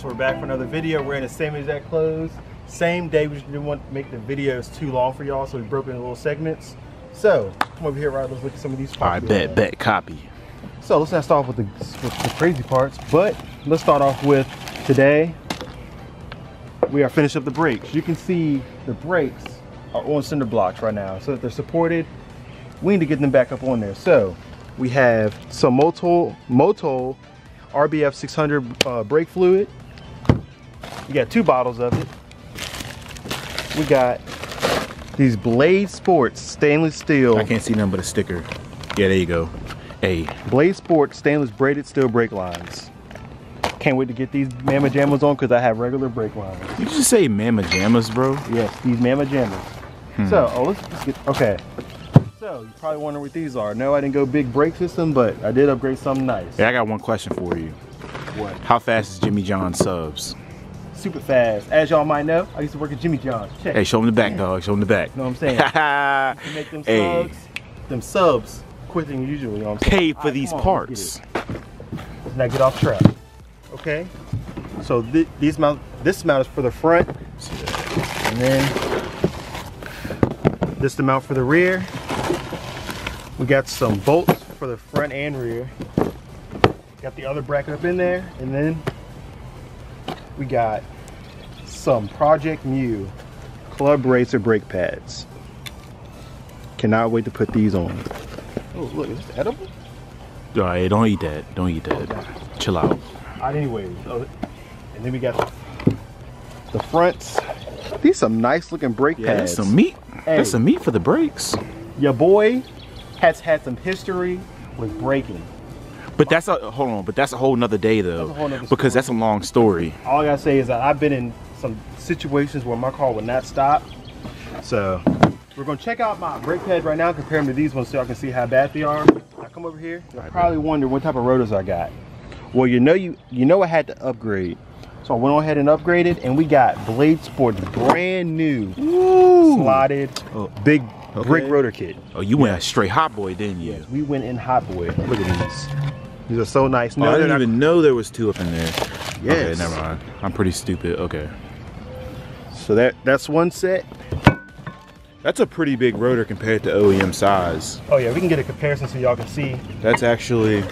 so we're back for another video. We're in the same exact clothes, same day. We just didn't want to make the videos too long for y'all, so we broke it into little segments. So come over here, right? Let's look at some of these. All right, bet, copy. So let's not start off with the crazy parts, but let's start off with today. We are finishing up the brakes. You can see the brakes are on cinder blocks right now, so that they're supported. We need to get them back up on there. So we have some Motul RBF 600 brake fluid. We got 2 bottles of it. We got these Blade Sports stainless steel. I can't see nothing but a sticker. Yeah, there you go. Hey. Blade Sports stainless braided steel brake lines. Can't wait to get these Mama Jammas on because I have regular brake lines. You just say Mama Jammas, bro? Yes, these Mama Jammas. So, let's get, okay. So, you probably wondering what these are. No, I didn't go big brake system, but I did upgrade something nice. Hey, I got one question for you. What? How fast is Jimmy John's subs? Super fast. As y'all might know, I used to work at Jimmy John's. Check. Hey, show him the back, dog. Show him the back. You know what I'm saying? You make them subs quicker than usual. You know what I'm saying? Pay for these parts. Let's not get off track. Okay. So this mount is for the front, and then this the mount for the rear. We got some bolts for the front and rear. Got the other bracket up in there, and then we got some Project Mu Club Racer brake pads. Cannot wait to put these on. Oh, look, is this edible? All right, don't eat that. Don't eat that. Chill out. Alright, anyways. And then we got the fronts. These some nice looking brake pads. That's some meat. Hey, that's some meat for the brakes. Your boy has had some history with braking. But that's a hold on. But that's a whole nother day though, because that's a long story. All I gotta say is that I've been in some situations where my car would not stop. So we're gonna check out my brake pads right now, compare them to these ones, so y'all can see how bad they are. Now come over here. You'll probably wonder what type of rotors I got. Well, you know I had to upgrade, so I went on ahead and upgraded, and we got Blade Sports brand new slotted big brick rotor kit. Oh, you went straight hot boy, didn't you? Yes, we went in hot boy. Look at these. These are so nice. No, I didn't even know there was 2 up in there. Yes. Okay, never mind. I'm pretty stupid. Okay. So that's one set. That's a pretty big rotor compared to OEM size. Oh yeah, we can get a comparison so y'all can see. That's actually.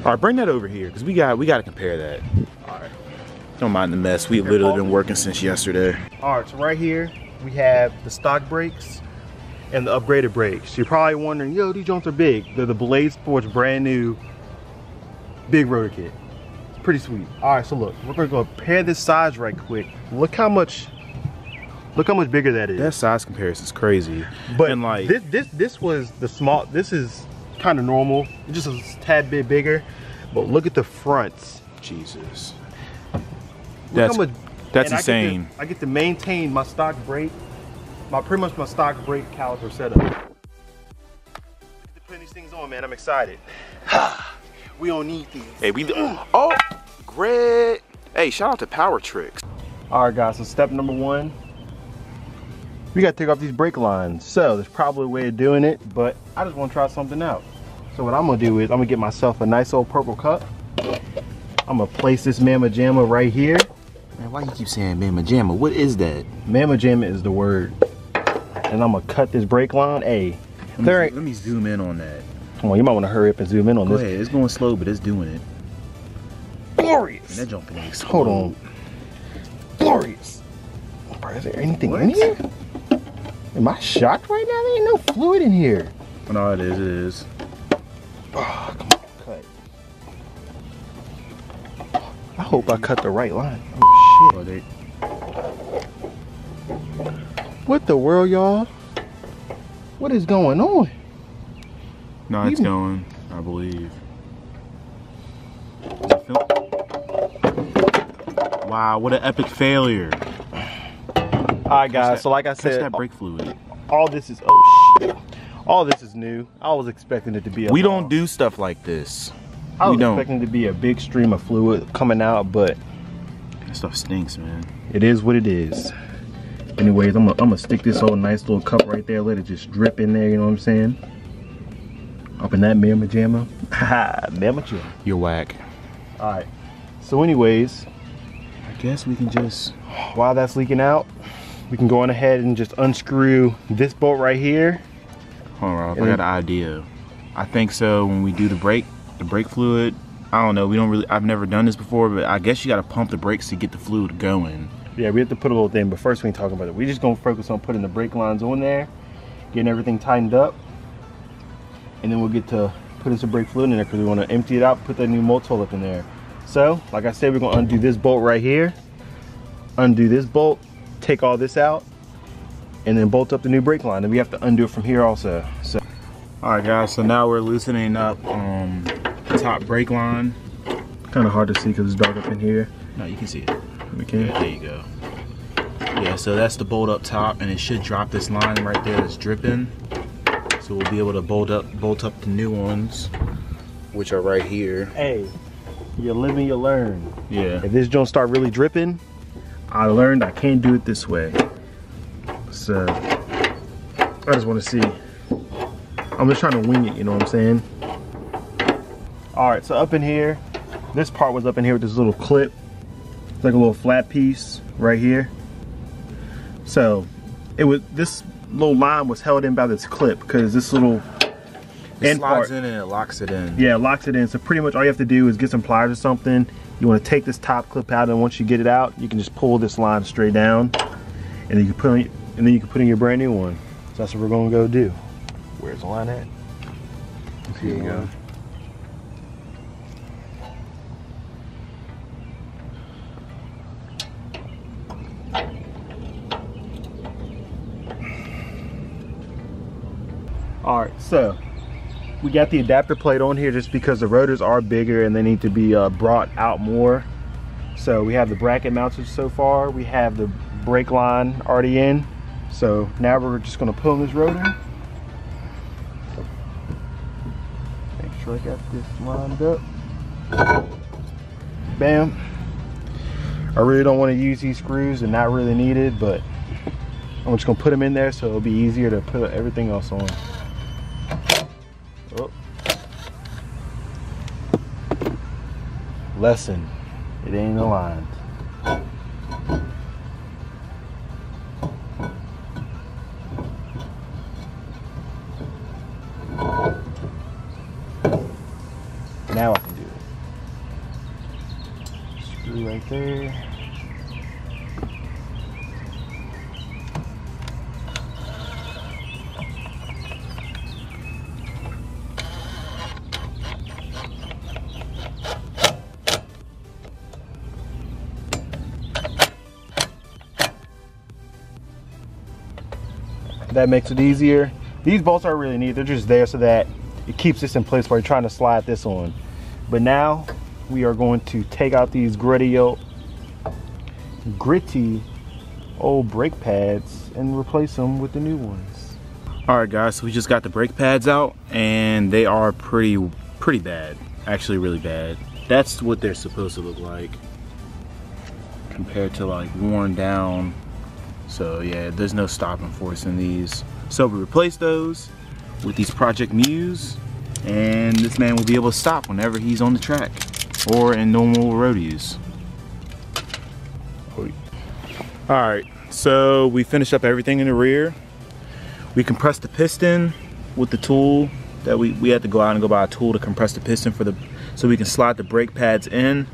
All right, bring that over here because we got to compare that. All right. Don't mind the mess. We've literally been working since yesterday. All right, so right here we have the stock brakes and the upgraded brakes. You're probably wondering, yo, these joints are big. They're the Blade Sports brand new big rotor kit. It's pretty sweet. All right, so look, we're gonna go compare this size right quick. Look how much bigger that is. That size comparison is crazy. But and like this was the small. This is kind of normal. It's just a tad bit bigger. But look at the fronts. Jesus. That's insane. I get to maintain my stock brake. Pretty much my stock brake caliper setup. Get to putting these things on, man. I'm excited. We don't need these. Hey, oh, great. Hey, shout out to Power Tricks. All right, guys. So step number 1, we got to take off these brake lines. So there's probably a way of doing it, but I just want to try something out. So what I'm gonna do is I'm gonna get myself a nice old purple cup. I'm gonna place this Mama Jamma right here. Man, why you keep saying Mama Jamma? What is that? Mama Jamma is the word. And I'm gonna cut this brake line. Hey, let me zoom in on that. Come on, you might want to hurry up and zoom in on this. Go ahead, it's going slow, but it's doing it. Glorious. And that jumping is hold on. Glorious. Bro, is there anything in here? Am I shocked right now? There ain't no fluid in here. No, it is. It is. Oh, come on, cut. I hope I cut the right line. Oh shit. What the world, y'all? What is going on? No, it's going, I believe. Wow, what an epic failure. Alright guys, so like I said, that brake fluid. All this is, oh shit. All this is new. I was expecting it to be we don't do stuff like this. I was expecting it to be a big stream of fluid coming out, but that stuff stinks, man. It is what it is. Anyways, I'm gonna stick this whole nice little cup right there, let it just drip in there, you know what I'm saying? Up in that Mama Jamma. Haha, Mama Jamma. You're whack. Alright, So anyways, I guess we can just, while that's leaking out, we can go on ahead and just unscrew this bolt right here. Hold on, Rob, I got an idea. I think so when we do the brake fluid, I don't know, I've never done this before, but I guess you gotta pump the brakes to get the fluid going. Yeah, we have to put a little thing, but first we can talk about it. We're just gonna focus on putting the brake lines on there, getting everything tightened up, and then we'll get to putting some brake fluid in there because we want to empty it out, put that new multi-tool up in there. So, like I said, we're gonna undo this bolt right here, undo this bolt, take all this out, and then bolt up the new brake line. And we have to undo it from here also. So, all right, guys. So now we're loosening up the top brake line. Kind of hard to see because it's dark up in here. No, you can see it. We can. Yeah, there you go. Yeah, so that's the bolt up top, and it should drop this line right there that's dripping. So we'll be able to bolt up the new ones, which are right here. Hey, you live and you learn. Yeah. If this don't start really dripping, I learned I can't do it this way. So I just want to see. I'm just trying to wing it, you know what I'm saying? All right, so up in here, this part was up in here with this little clip. It's like a little flat piece right here. So this little line was held in by this clip because this little end part slides in and it locks it in. Yeah, it locks it in. So pretty much all you have to do is get some pliers or something. You want to take this top clip out, and once you get it out, you can just pull this line straight down, and then you can put in your brand new one. So that's what we're gonna go do. Where's the line at? Here you go. All right, so we got the adapter plate on here just because the rotors are bigger and they need to be brought out more. So we have the bracket mounted so far. We have the brake line already in. So now we're just gonna pull this rotor. Make sure I got this lined up. Bam. I really don't want to use these screws, they're not really needed, but I'm just gonna put them in there so it'll be easier to put everything else on. Oh. Lesson, it ain't aligned. Now I can do it. Screw right there. That makes it easier. These bolts aren't really neat, they're just there so that it keeps this in place while you're trying to slide this on. But now we are going to take out these gritty old brake pads and replace them with the new ones. All right, guys, so we just got the brake pads out and they are pretty bad, actually really bad. That's what they're supposed to look like compared to like worn down. So yeah, there's no stopping force in these. So we replaced those with these Project Muse, and this man will be able to stop whenever he's on the track or in normal road use. Alright, so we finished up everything in the rear. We compressed the piston with the tool that we had to go out and go buy a tool to compress the piston so we can slide the brake pads in.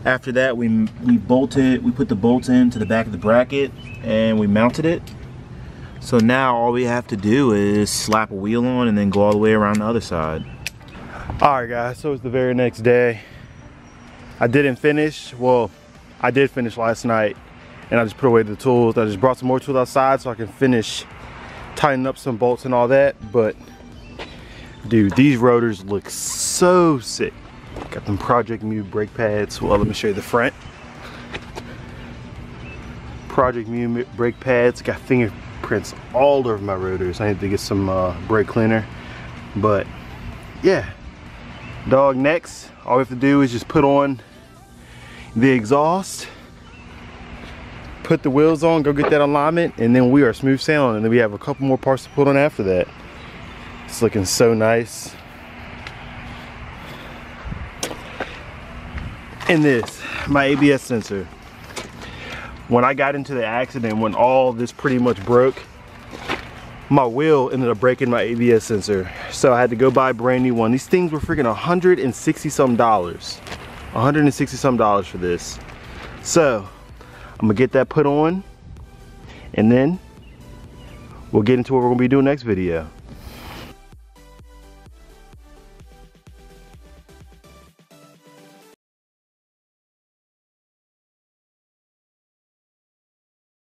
After that, we put the bolts into the back of the bracket and we mounted it. So now all we have to do is slap a wheel on and then go all the way around the other side. All right, guys, so it's the very next day. I didn't finish. Well, I did finish last night and I just put away the tools. I just brought some more tools outside so I can finish tightening up some bolts and all that. But dude, these rotors look so sick. Got them Project Muse brake pads. Well, let me show you the front. Project Muse brake pads. Got fingerprints all over my rotors. I need to get some brake cleaner. But yeah, dog, next all we have to do is just put on the exhaust, put the wheels on, go get that alignment, and then we are smooth sailing. And then we have a couple more parts to put on after that. It's looking so nice. And this, my ABS sensor. When I got into the accident, when all this pretty much broke, my wheel ended up breaking my ABS sensor. So I had to go buy a brand new one. These things were freaking $160 some. $160 some for this. So I'm gonna get that put on, and then we'll get into what we're gonna be doing next video.